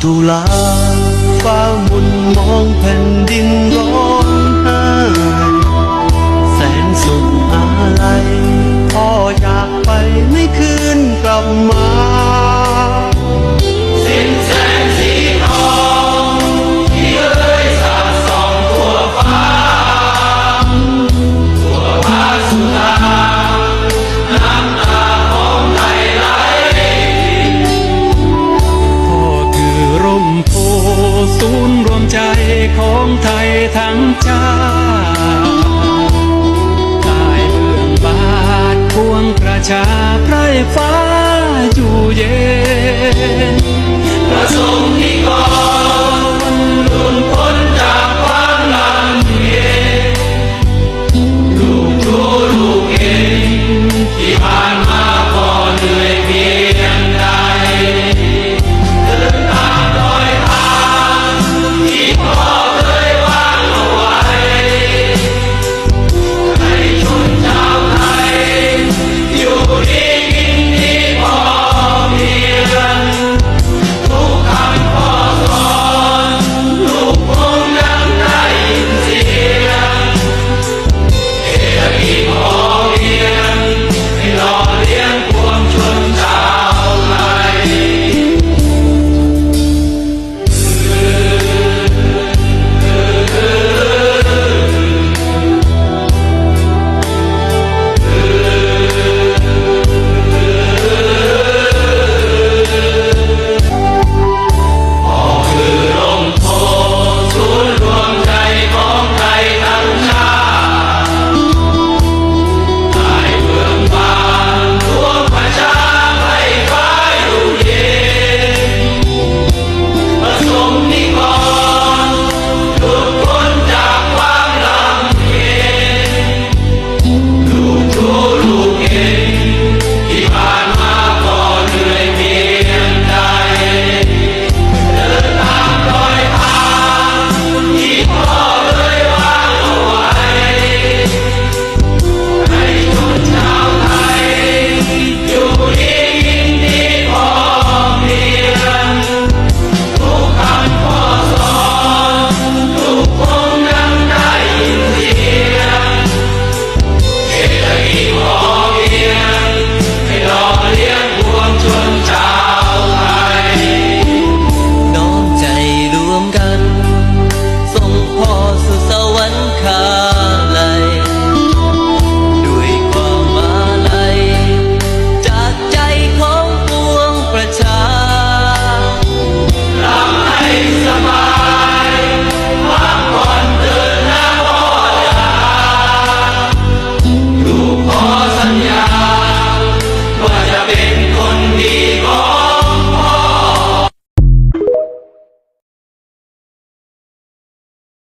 ตุลาฟ้ามุนมองแผ่นดินร้องไห้แสนสุดอะไรพ่ออยากไปไม่คืนกลับมาสิ้นแสงสีทองที่เอ่ยสาดส่องทั่วฟ้าทั่วภาคสุธาน้ำตาของไทยไหลพ่อคือร่มโพศูนย์รวมใจของไทยทั้งชาติได้เบื้องบาทพวงประชาไพร่ฟ้าอยู่เย็นประสงค์